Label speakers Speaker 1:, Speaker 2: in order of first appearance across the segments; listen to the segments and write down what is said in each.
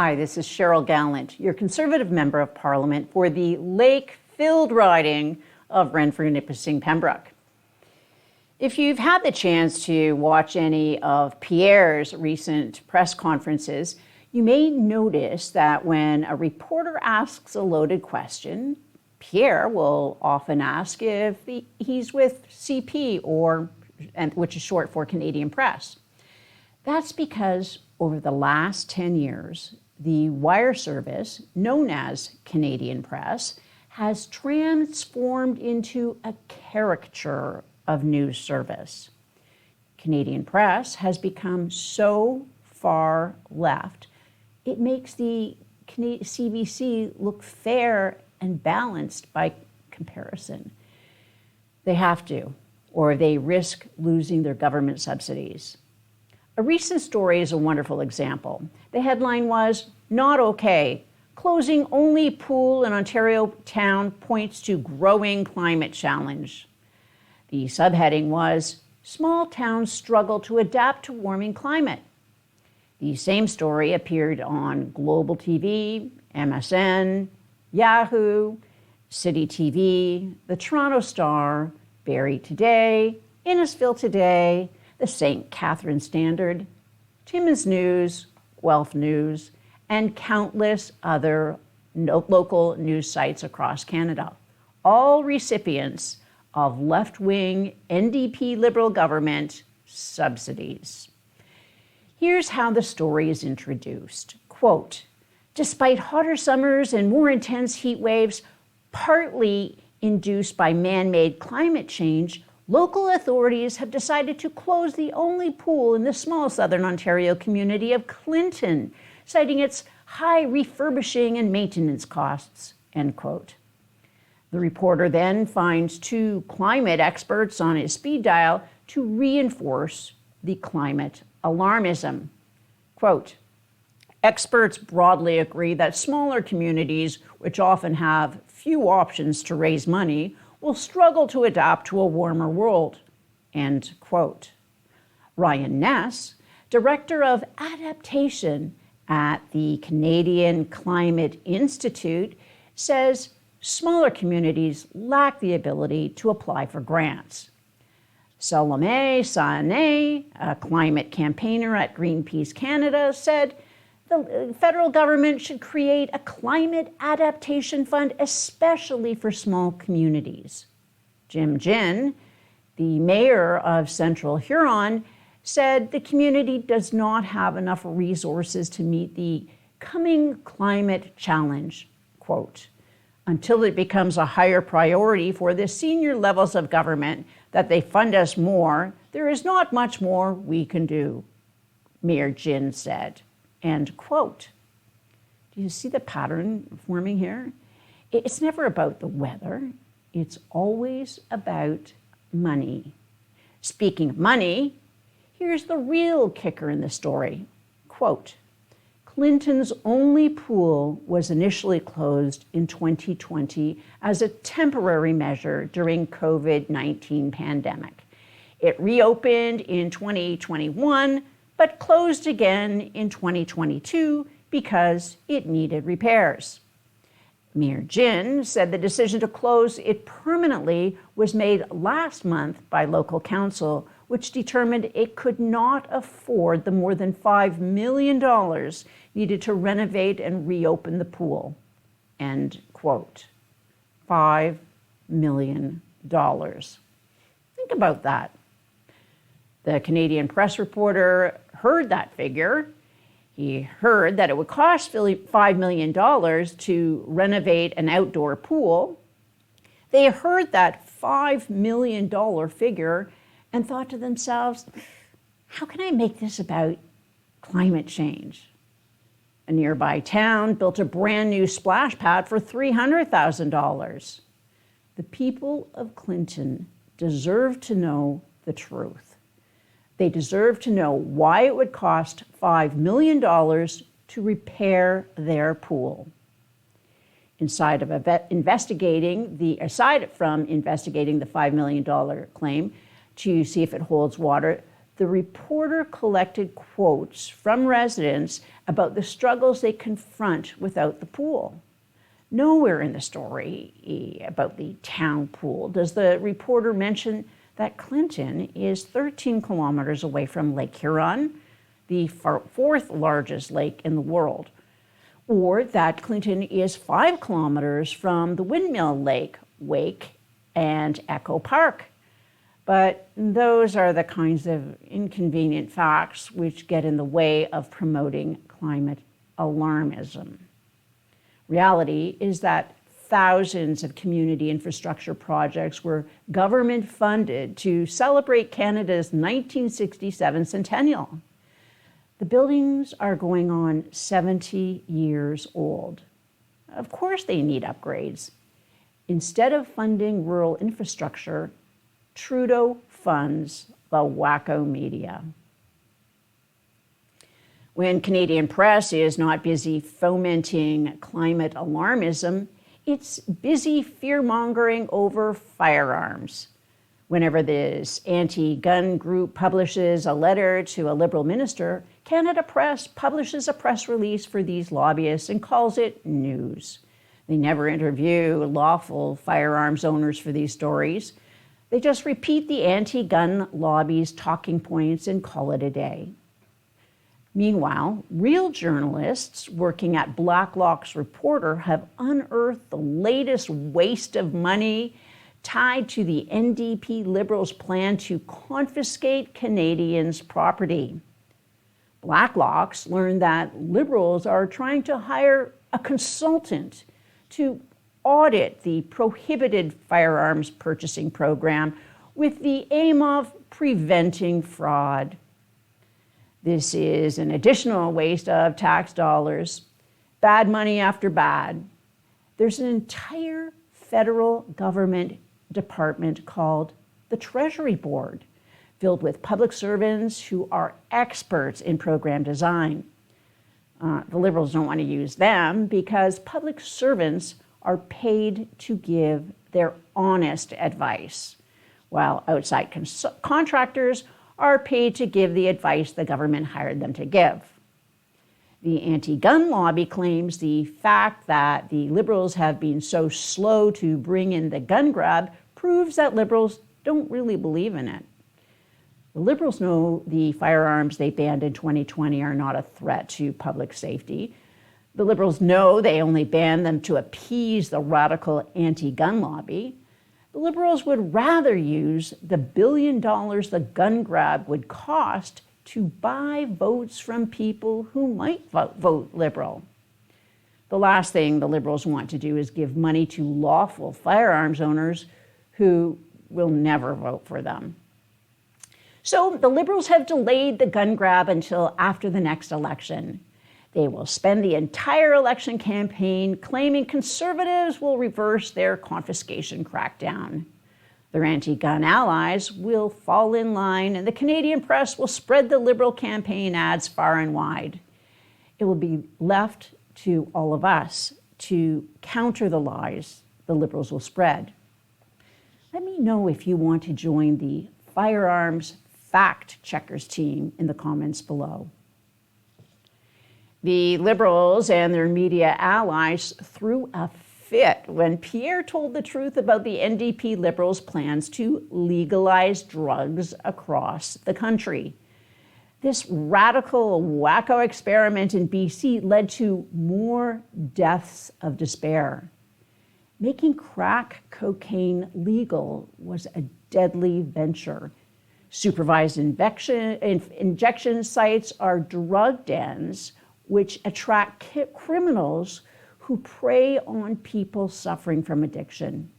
Speaker 1: Hi, this is Cheryl Gallant, your Conservative Member of Parliament for the lake-filled riding of Renfrew-Nipissing-Pembroke. If you've had the chance to watch any of Pierre's recent press conferences, you may notice that when a reporter asks a loaded question, Pierre will often ask if he's with CP, which is short for Canadian Press. That's because over the last 10 years, the wire service, known as Canadian Press, has transformed into a caricature of news service. Canadian Press has become so far left, it makes the CBC look fair and balanced by comparison. They have to, or they risk losing their government subsidies. A recent story is a wonderful example. The headline was, "Not okay. Closing only pool in Ontario town points to growing climate challenge." The subheading was, "Small towns struggle to adapt to warming climate." The same story appeared on Global TV, MSN, Yahoo, City TV, the Toronto Star, Barrie Today, Innisfil Today, the St. Catharines Standard, Timmins News, Guelph News, and countless other local news sites across Canada, all recipients of left-wing NDP Liberal government subsidies. Here's how the story is introduced. Quote, "Despite hotter summers and more intense heat waves, partly induced by man-made climate change, local authorities have decided to close the only pool in the small southern Ontario community of Clinton, citing its high refurbishing and maintenance costs," end quote. The reporter then finds two climate experts on his speed dial to reinforce the climate alarmism. Quote, "Experts broadly agree that smaller communities, which often have few options to raise money, will struggle to adapt to a warmer world," end quote. Ryan Ness, Director of Adaptation at the Canadian Climate Institute, says smaller communities lack the ability to apply for grants. Salome Sané, a climate campaigner at Greenpeace Canada, said the federal government should create a climate adaptation fund, especially for small communities. Jim Ginn, the mayor of Central Huron, said the community does not have enough resources to meet the coming climate challenge. Quote, "Until it becomes a higher priority for the senior levels of government that they fund us more, there is not much more we can do," Mayor Ginn said. End quote. Do you see the pattern forming here? It's never about the weather. It's always about money. Speaking of money, here's the real kicker in the story. Quote, "Clinton's only pool was initially closed in 2020 as a temporary measure during COVID-19 pandemic. It reopened in 2021, but closed again in 2022 because it needed repairs." Mayor Ginn said the decision to close it permanently was made last month by local council, which determined it could not afford the more than $5 million needed to renovate and reopen the pool. End quote. $5 million. Think about that. The Canadian Press reporter heard that figure. He heard that it would cost $5 million to renovate an outdoor pool. They heard that $5 million figure and thought to themselves, how can I make this about climate change? A nearby town built a brand new splash pad for $300,000. The people of Clinton deserve to know the truth. They deserve to know why it would cost $5 million to repair their pool. Aside from investigating the $5 million claim to see if it holds water, the reporter collected quotes from residents about the struggles they confront without the pool. Nowhere in the story about the town pool does the reporter mention that Clinton is 13 kilometers away from Lake Huron, the fourth largest lake in the world, or that Clinton is 5 kilometers from the Windmill Lake, Wake, and Echo Park. But those are the kinds of inconvenient facts which get in the way of promoting climate alarmism. Reality is that thousands of community infrastructure projects were government funded to celebrate Canada's 1967 centennial. The buildings are going on 70 years old. Of course they need upgrades. Instead of funding rural infrastructure, Trudeau funds the Wacko media. When Canadian press is not busy fomenting climate alarmism, it's busy fear-mongering over firearms. Whenever this anti-gun group publishes a letter to a Liberal minister, Canada Press publishes a press release for these lobbyists and calls it news. They never interview lawful firearms owners for these stories. They just repeat the anti-gun lobby's talking points and call it a day. Meanwhile, real journalists working at Blacklock's Reporter have unearthed the latest waste of money tied to the NDP Liberals' plan to confiscate Canadians' property. Blacklock's learned that Liberals are trying to hire a consultant to audit the prohibited firearms purchasing program with the aim of preventing fraud. This is an additional waste of tax dollars, bad money after bad. There's an entire federal government department called the Treasury Board, filled with public servants who are experts in program design. The Liberals don't want to use them because public servants are paid to give their honest advice, while outside contractors are paid to give the advice the government hired them to give. The anti-gun lobby claims the fact that the Liberals have been so slow to bring in the gun grab proves that Liberals don't really believe in it. The Liberals know the firearms they banned in 2020 are not a threat to public safety. The Liberals know they only banned them to appease the radical anti-gun lobby. The Liberals would rather use the $1 billion the gun grab would cost to buy votes from people who might vote Liberal. The last thing the Liberals want to do is give money to lawful firearms owners who will never vote for them. So the Liberals have delayed the gun grab until after the next election. They will spend the entire election campaign claiming Conservatives will reverse their confiscation crackdown. Their anti-gun allies will fall in line, and the Canadian press will spread the Liberal campaign ads far and wide. It will be left to all of us to counter the lies the Liberals will spread. Let me know if you want to join the Firearms Fact Checkers team in the comments below. The Liberals and their media allies threw a fit when Pierre told the truth about the NDP Liberals' plans to legalize drugs across the country. This radical Wacko experiment in BC led to more deaths of despair. Making crack cocaine legal was a deadly venture. Supervised injection sites are drug dens which attract criminals who prey on people suffering from addiction.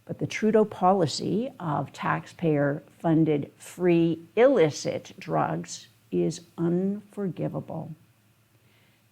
Speaker 1: But the Trudeau policy of taxpayer-funded free illicit drugs is unforgivable.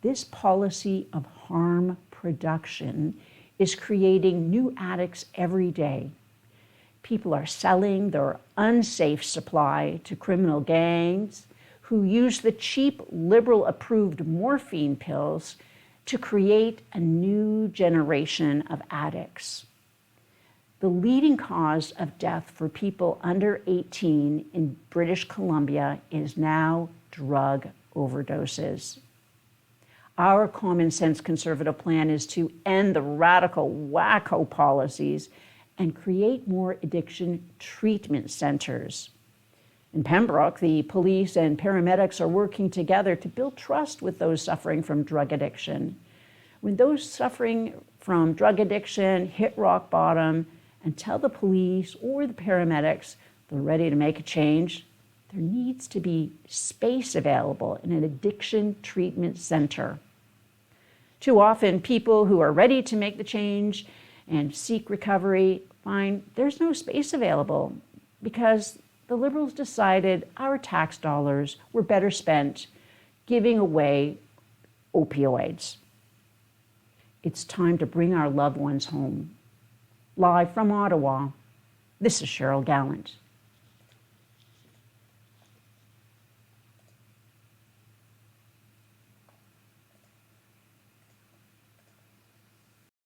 Speaker 1: This policy of harm production is creating new addicts every day. People are selling their unsafe supply to criminal gangs who use the cheap Liberal-approved morphine pills to create a new generation of addicts. The leading cause of death for people under 18 in British Columbia is now drug overdoses. Our common sense conservative plan is to end the radical Wacko policies and create more addiction treatment centers. In Pembroke, the police and paramedics are working together to build trust with those suffering from drug addiction. When those suffering from drug addiction hit rock bottom and tell the police or the paramedics they're ready to make a change, there needs to be space available in an addiction treatment center. Too often, people who are ready to make the change and seek recovery find there's no space available because the Liberals decided our tax dollars were better spent giving away opioids. It's time to bring our loved ones home. Live from Ottawa, this is Cheryl Gallant.